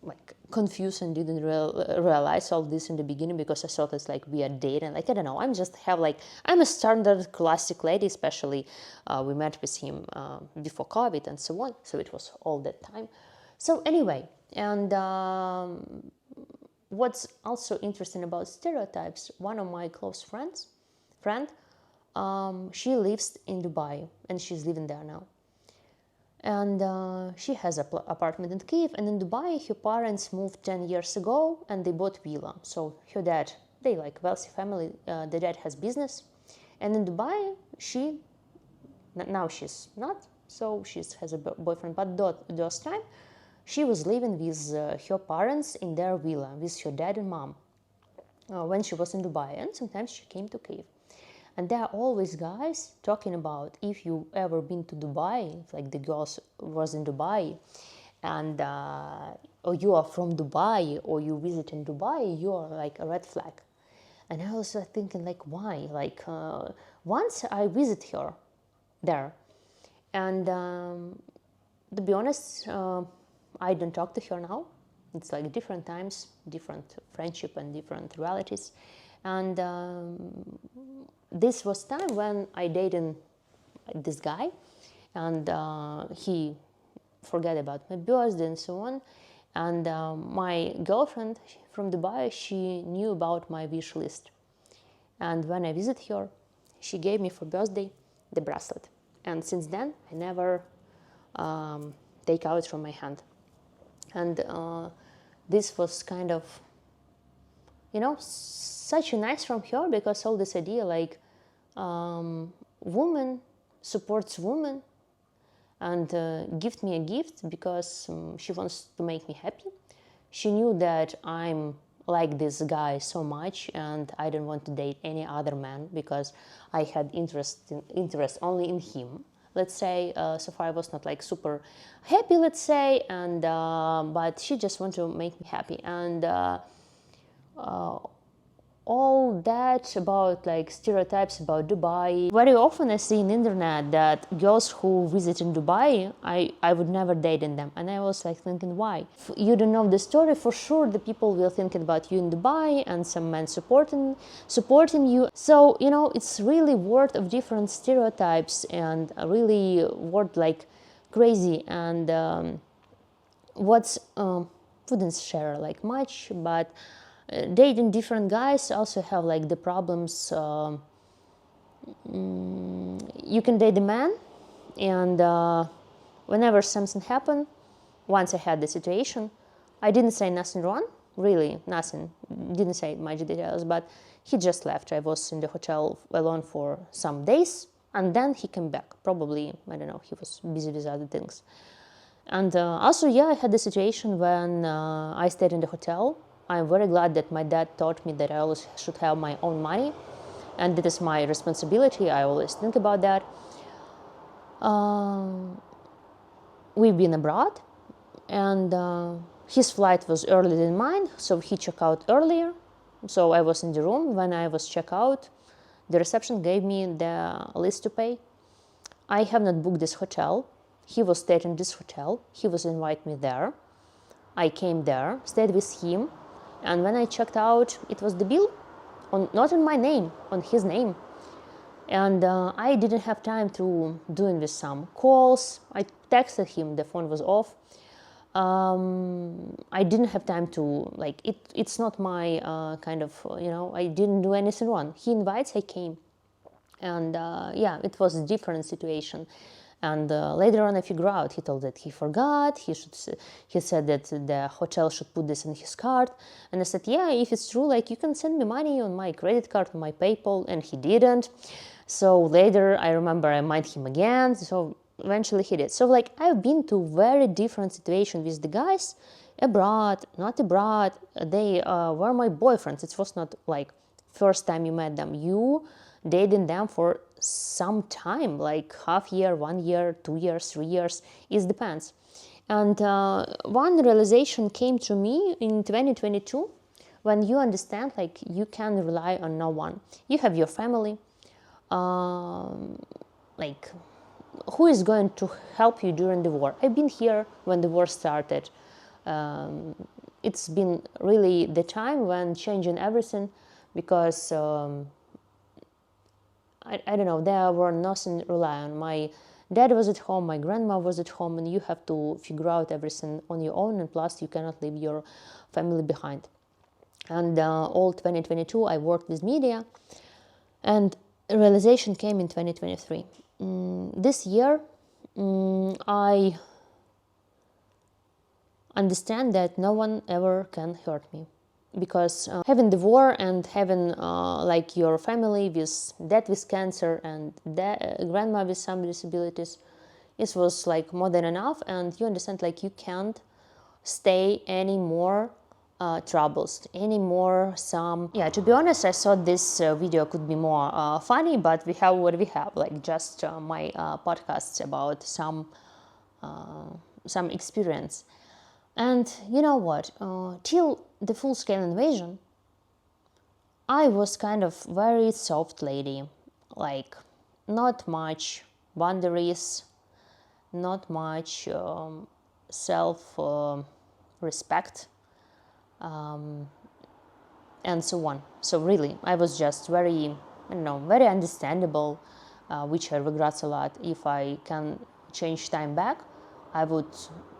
like confused and didn't realize all this in the beginning, because I thought it's like we are dating. Like, I don't know, I'm a standard classic lady, especially we met with him before COVID and so on, so it was all that time. So anyway, and what's also interesting about Stereotypes, one of my close friend she lives in Dubai, and she's living there now. And she has an apartment in Kyiv, and in Dubai her parents moved 10 years ago, and they bought villa. So her dad, they like wealthy family, the dad has business, and in Dubai now she's not, so she has a boyfriend, but those time she was living with her parents in their villa with her dad and mom when she was in Dubai, and sometimes she came to Kyiv. And there are always guys talking about, if you ever been to Dubai, like the girls was in Dubai, and or you are from Dubai, or you visit in Dubai, you are like a red flag. And I was thinking, like, why? Like, once I visit her there, and to be honest, I don't talk to her now. It's like different times, different friendship, and different realities. And this was time when I dated this guy, and he forgot about my birthday and so on. And my girlfriend from Dubai, she knew about my wish list. And when I visit her, she gave me for birthday the bracelet. And since then, I never take out from my hand. And this was kind of, such a nice from her, because all this idea like woman supports woman and gift me a gift because she wants to make me happy. She knew that I'm like this guy so much, and I didn't want to date any other man because I had interest only in him. Let's say, so far I was not like super happy, let's say, and but she just wanted to make me happy. And all that about like stereotypes about Dubai. Very often I see in internet that girls who visit in Dubai, I would never date in them. And I was like thinking, why? If you don't know the story, for sure the people will think about you in Dubai and some men supporting you. So, it's really word of different stereotypes, and really word like crazy. And what's wouldn't share like much, but dating different guys also have like the problems. You can date a man, and whenever something happened, once I had the situation, I didn't say nothing wrong, really nothing, didn't say much details, but he just left. I was in the hotel alone for some days, and then he came back. Probably, I don't know, he was busy with other things. And also, I had the situation when I stayed in the hotel. I'm very glad that my dad taught me that I always should have my own money, and that is my responsibility. I always think about that. We've been abroad, and his flight was earlier than mine, so he checked out earlier. So I was in the room. When I was checked out, the reception gave me the list to pay. I have not booked this hotel. He was staying in this hotel. He was invited me there. I came there, stayed with him, and when I checked out, it was the bill, not on my name, on his name. And I didn't have time to doing with some calls. I texted him, the phone was off. I didn't have time to, like, it's not my kind of, I didn't do anything wrong. He invites, I came. And it was a different situation. And later on I figured out, he told that he forgot, he said that the hotel should put this in his card. And I said, if it's true, like, you can send me money on my credit card, on my PayPal, and he didn't. So later I remember I met him again, so eventually he did. So like, I've been to very different situations with the guys, abroad, not abroad. They were my boyfriends. It was not like first time you met them. You dating them for some time, like half year, 1 year, 2 years, 3 years, it depends. And one realization came to me in 2022, when you understand, like, you can rely on no one. You have your family, like, who is going to help you during the war? I've been here when the war started. It's been really the time when changing everything, because I don't know, there were nothing to rely on. My dad was at home, my grandma was at home, and you have to figure out everything on your own, and plus you cannot leave your family behind. And all 2022 I worked with media, and realization came in 2023. This year, I understand that no one ever can hurt me, because having the war and having like your family with dad with cancer and grandma with some disabilities, it was like more than enough, and you understand like you can't stay any more troubles, any more some. Yeah, to be honest, I thought this video could be more funny, but we have what we have, like just my podcasts about some experience. And you know what? Till the full-scale invasion, I was kind of very soft lady, like not much boundaries, not much self-respect, and so on. So really, I was just very, I don't know, very understandable, which I regret a lot. If I can change time back, I would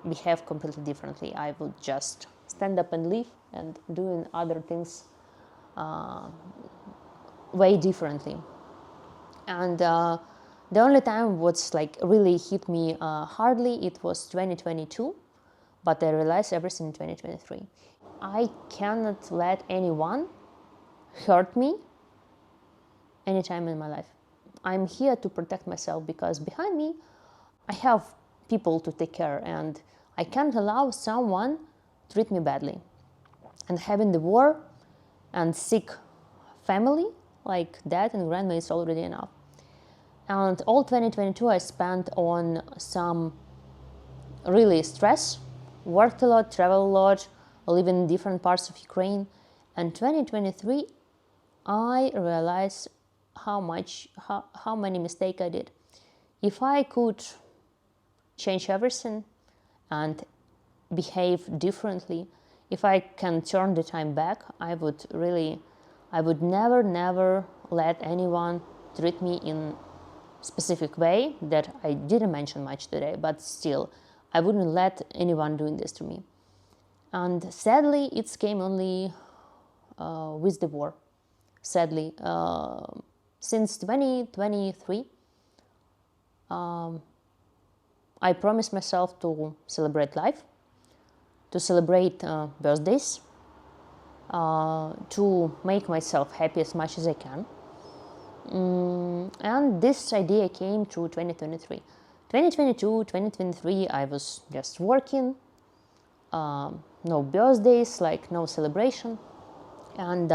behave completely differently. I would just stand up and leave and doing other things way differently. And the only time what's like really hit me hardly, it was 2022, but I realized everything in 2023. I cannot let anyone hurt me anytime in my life. I'm here to protect myself, because behind me I have people to take care, and I can't allow someone treat me badly. And having the war and sick family like dad and grandma is already enough. And all 2022 I spent on some really stress, worked a lot, traveled a lot, live in different parts of Ukraine. And 2023 I realized how many mistakes I did. If I could change everything and behave differently, if I can turn the time back, I would never let anyone treat me in specific way that I didn't mention much today, but still, I wouldn't let anyone doing this to me. And sadly, it came only with the war. Sadly, since 2023, I promised myself to celebrate life, to celebrate birthdays, to make myself happy as much as I can. And this idea came through 2023. 2022, 2023, I was just working, no birthdays, like no celebration. And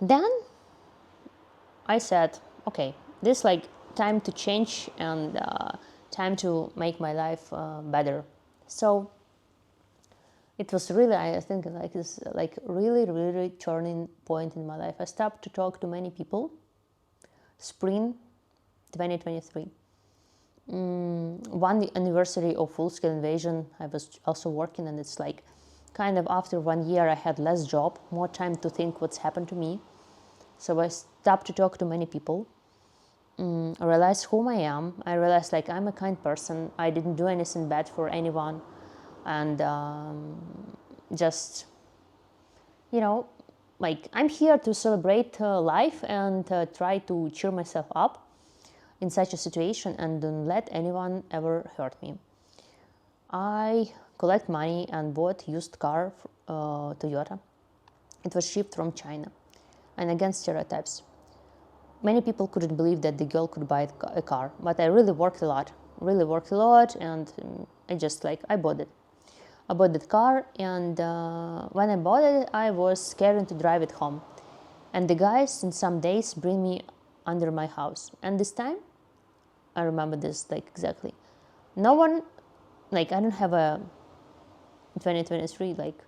then I said, okay, this like time to change and time to make my life better. So it was really, I think, like this, like really turning point in my life. I stopped to talk to many people. Spring 2023. One anniversary of full-scale invasion, I was also working, and it's like kind of after 1 year I had less job, more time to think what's happened to me. So I stopped to talk to many people. I realized whom I am. I realized like I'm a kind person. I didn't do anything bad for anyone. And just, you know, like I'm here to celebrate life and try to cheer myself up in such a situation, and don't let anyone ever hurt me. I collect money and bought used car, Toyota. It was shipped from China. And against stereotypes, many people couldn't believe that the girl could buy a car, but I really worked a lot, and I bought it. I bought that car, and when I bought it, I was scared to drive it home. And the guys in some days bring me under my house. And this time, I remember this like exactly. No one, like I don't have a 2023 like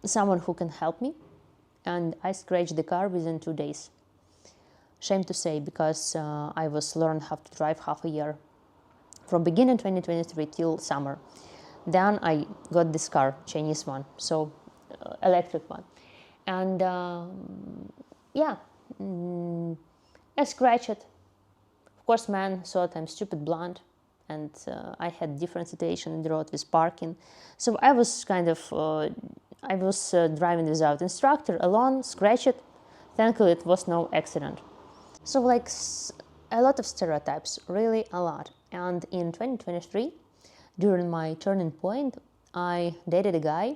someone who can help me. And I scratched the car within 2 days. Shame to say, because I was learned how to drive half a year, from beginning 2023 till summer. Then I got this car, Chinese one, so electric one. And yeah, I scratched it. Of course, man thought I'm stupid blonde, and I had different situation in the road with parking. So I was kind of I was driving without instructor, alone, scratched. Thankfully, it was no accident. So like a lot of stereotypes, really a lot. And in 2023, during my turning point, I dated a guy,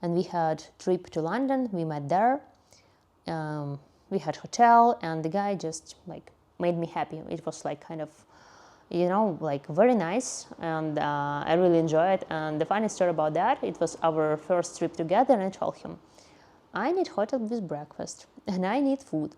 and we had trip to London. We met there. We had hotel, and the guy just like made me happy. It was like kind of, like very nice, and I really enjoyed it. And the funny story about that, it was our first trip together, and I told him, I need hotel with breakfast, and I need food,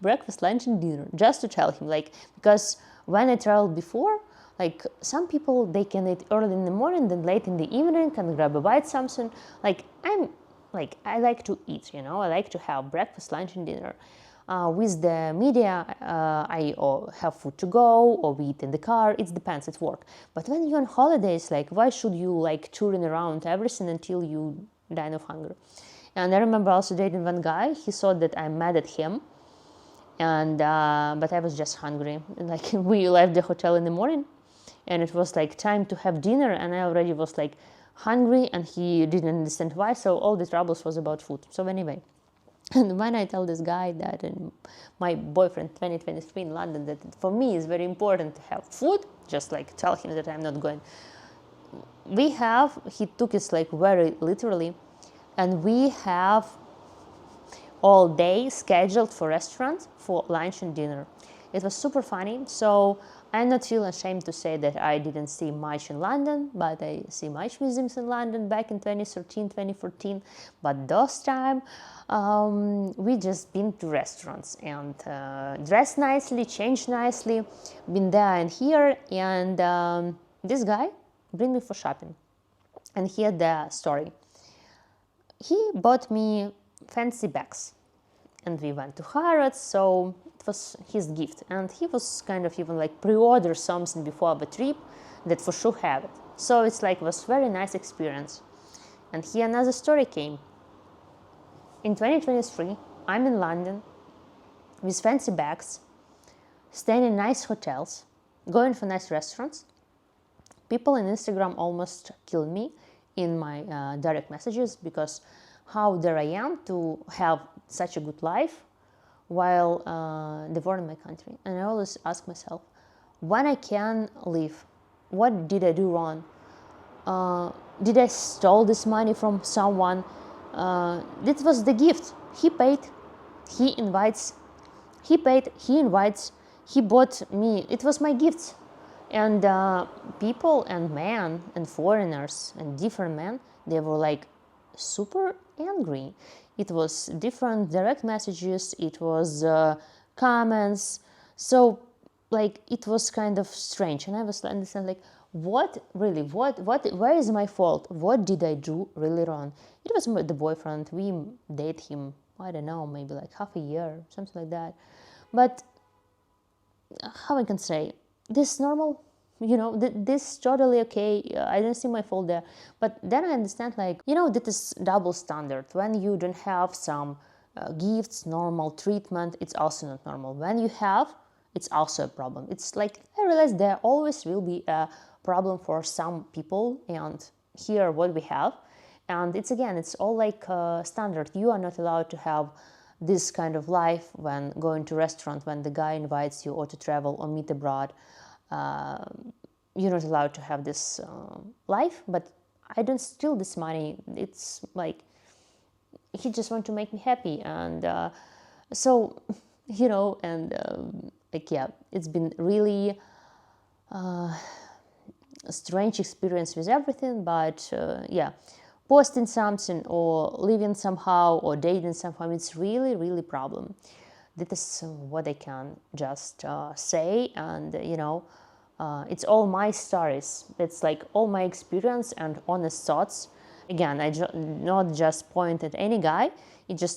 breakfast, lunch, and dinner, just to tell him, like, because when I traveled before, like some people they can eat early in the morning, then late in the evening, can grab a bite something. Like I like to eat, I like to have breakfast, lunch, and dinner. With the media, I have food to go, or we eat in the car. It depends, it's work. But when you're on holidays, like, why should you like touring around everything until you die of hunger? And I remember also dating one guy. He thought that I'm mad at him, and but I was just hungry. Like we left the hotel in the morning, and it was like time to have dinner, and I already was like hungry, and he didn't understand why. So all the troubles was about food. So anyway, and when I tell this guy that my boyfriend 2023 in London, that for me is very important to have food, just like tell him that I'm not going. He took it like very literally, and we have all day scheduled for restaurants for lunch and dinner. It was super funny. So I'm not feel ashamed to say that I didn't see much in London, but I see much museums in London back in 2013, 2014. But those time, we just been to restaurants and dressed nicely, changed nicely, been there and here. And this guy bring me for shopping. And here the story. He bought me fancy bags, and we went to Harrods, so it was his gift. And he was kind of even like pre-order something before the trip that for sure have it. So it's like was very nice experience. And here another story came. In 2023, I'm in London with fancy bags, staying in nice hotels, going for nice restaurants. People on Instagram almost killed me in my direct messages, because how dare I am to have such a good life while the war in my country. And I always ask myself, when I can live, what did I do wrong? Did I stole this money from someone? This was the gift. He paid, he invites, he paid, he invites, he bought me. It was my gift. And people and men and foreigners and different men, they were like super angry. It was different direct messages, it was comments. So like it was kind of strange, and I was understand like what really what where is my fault? What did I do really wrong? It was the boyfriend. We dated him, I don't know, maybe like half a year, something like that. But how I can say, this is normal, this is totally okay. I don't see my fault there. But then I understand, like, that is double standard. When you don't have some gifts, normal treatment, it's also not normal. When you have, it's also a problem. It's like I realize there always will be a problem for some people, and here what we have. And it's all like standard. You are not allowed to have this kind of life when going to restaurant, when the guy invites you, or to travel or meet abroad. You're not allowed to have this life. But I don't steal this money. It's like he just want to make me happy. And so and like, yeah, it's been really a strange experience with everything. But yeah, posting something or living somehow or dating somehow, it's really, really problem. That is what I can just say. And it's all my stories. It's like all my experience and honest thoughts. Again, I not just point at any guy.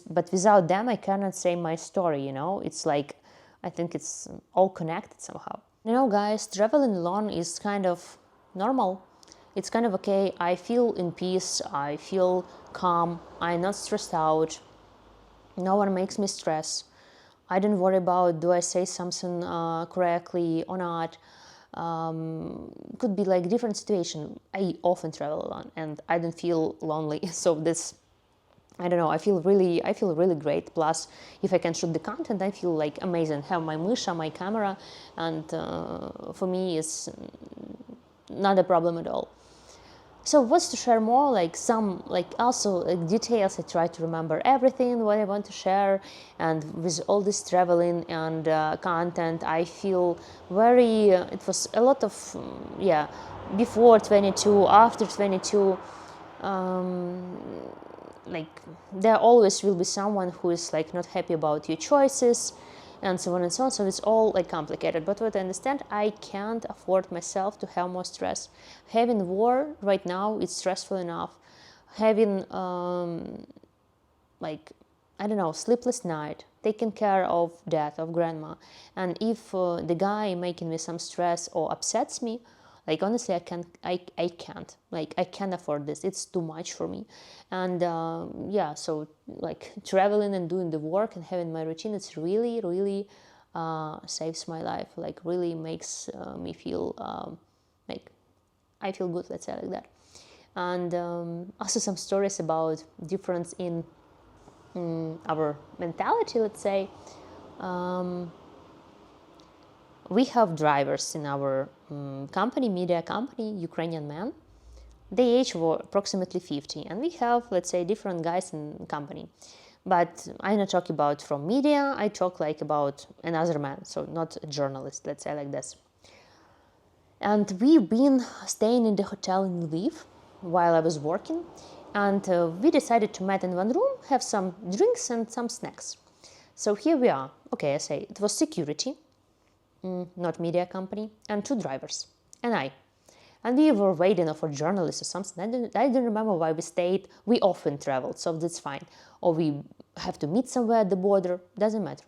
But without them, I cannot say my story. It's like, I think it's all connected somehow. Guys, traveling alone is kind of normal. It's kind of okay. I feel in peace. I feel calm. I'm not stressed out. No one makes me stress. I don't worry about do I say something correctly or not. could be like different situation. I often travel alone and I don't feel lonely. So this, I don't know, I feel really great. Plus, if I can shoot the content, I feel like amazing. Have my Misha, my camera, and for me, it's not a problem at all. So what's to share more, like some, like also like details. I try to remember everything what I want to share, and with all this traveling and content, I feel very it was a lot of yeah, before 22, after 22, like there always will be someone who is like not happy about your choices and so on and so on. So it's all like complicated. But what I understand, I can't afford myself to have more stress. Having war right now, it's stressful enough. Having like, I don't know, sleepless night, taking care of death of grandma, and if the guy making me some stress or upsets me, like honestly, I can't, like I can't afford this. It's too much for me. And yeah, so like traveling and doing the work and having my routine, it's really saves my life. Like really makes me feel like I feel good. Let's say like that. And also some stories about difference in our mentality. Let's say we have drivers in our company, media company, Ukrainian men. They age were approximately 50, and we have, let's say, different guys in company. But I'm not talking about from media. I talk like about another man, so not a journalist. Let's say like this. And we've been staying in the hotel in Lviv while I was working, and we decided to meet in one room, have some drinks and some snacks. So here we are. Okay, I say it was security, not media company, and two drivers, and I. And we were waiting for journalists or something. I don't remember why we stayed. We often traveled, so that's fine. Or we have to meet somewhere at the border, doesn't matter.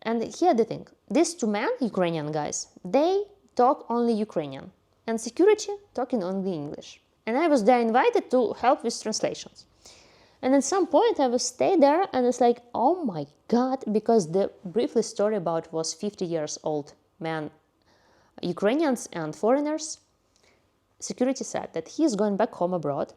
And here the thing, these two men, Ukrainian guys, they talk only Ukrainian, and security talking only English. And I was there invited to help with translations. And at some point I was stay there and it's like, oh my God, because the briefly story about was 50 years old man, Ukrainians and foreigners. Security said that he's going back home abroad.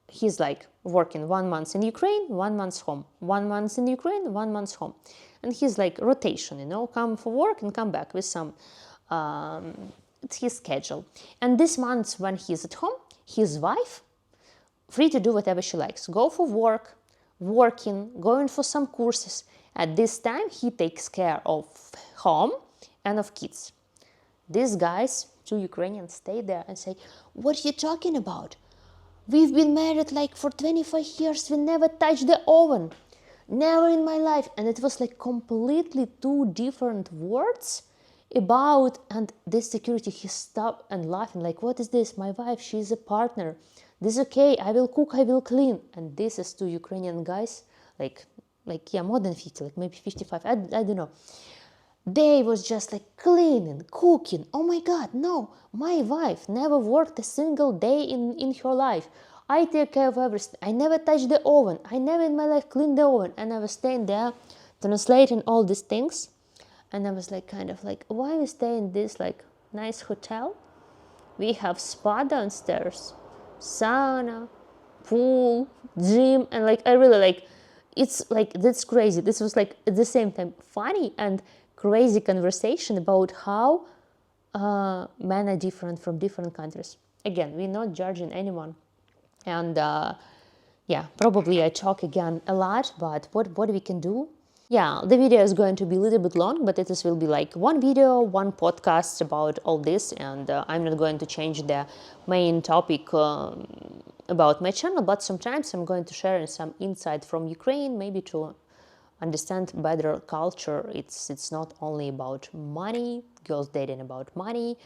He's like working 1 month in Ukraine, 1 month home, 1 month in Ukraine, 1 month home. And he's like rotation, come for work and come back with some, it's his schedule. And this month when he's at home, his wife, free to do whatever she likes, go for work, working, going for some courses. At this time, he takes care of home and of kids. These guys, two Ukrainians, stay there and say, what are you talking about? We've been married like for 25 years. We never touched the oven. Never in my life. And it was like completely two different words about, and this security, he stopped and laughing like, what is this? My wife, she's a partner. This is okay. I will cook, I will clean. And this is two Ukrainian guys, like yeah, more than 50, like maybe 55. I don't know. They was just like cleaning, cooking. Oh my God, no, my wife never worked a single day in her life. I take care of everything. I never touched the oven. I never in my life cleaned the oven. And I was staying there translating all these things. And I was like, kind of like, why we stay in this like nice hotel? We have spa downstairs, sauna, pool, gym, and like I really like, it's like that's crazy. This was like at the same time funny and crazy conversation about how men are different from different countries. Again, we're not judging anyone, and yeah, probably I talk again a lot, but what we can do? Yeah, the video is going to be a little bit long, but it will be like one video, one podcast about all this, and I'm not going to change the main topic about my channel, but sometimes I'm going to share some insight from Ukraine, maybe to understand better culture. It's not only about money, girls dating about money,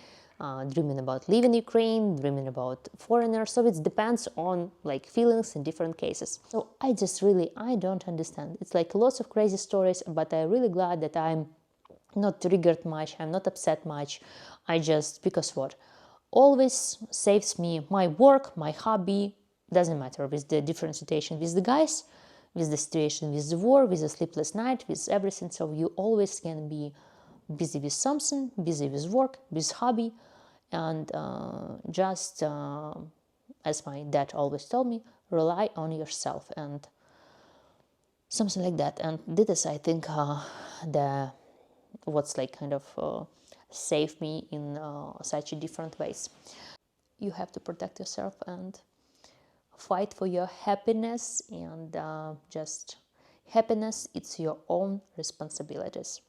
dreaming about living in Ukraine, dreaming about foreigners. So it depends on like feelings in different cases. So I don't understand. It's like lots of crazy stories, but I'm really glad that I'm not triggered much. I'm not upset much. I just, because what? Always saves me my work, my hobby, doesn't matter with the different situation with the guys, with the situation with the war, with the sleepless night, with everything. So you always can be busy with something, busy with work, with hobby, and just as my dad always told me, rely on yourself and something like that. And this is, I think, the what's like kind of saved me in such a different ways. You have to protect yourself and fight for your happiness, and just happiness, it's your own responsibilities.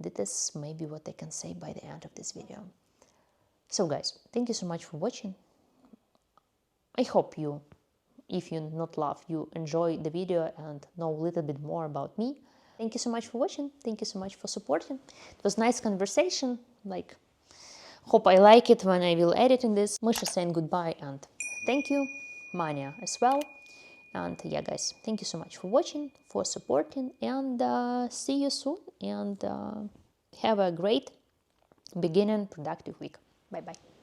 That is maybe what I can say by the end of this video. So guys, thank you so much for watching. I hope you, if you not love, you enjoy the video and know a little bit more about me. Thank you so much for watching. Thank you so much for supporting. It was nice conversation. Like, hope I like it when I will edit in this. Misha saying goodbye and thank you. Mania as well. And yeah, guys, thank you so much for watching, for supporting, and see you soon. And have a great beginning, productive week. Bye bye.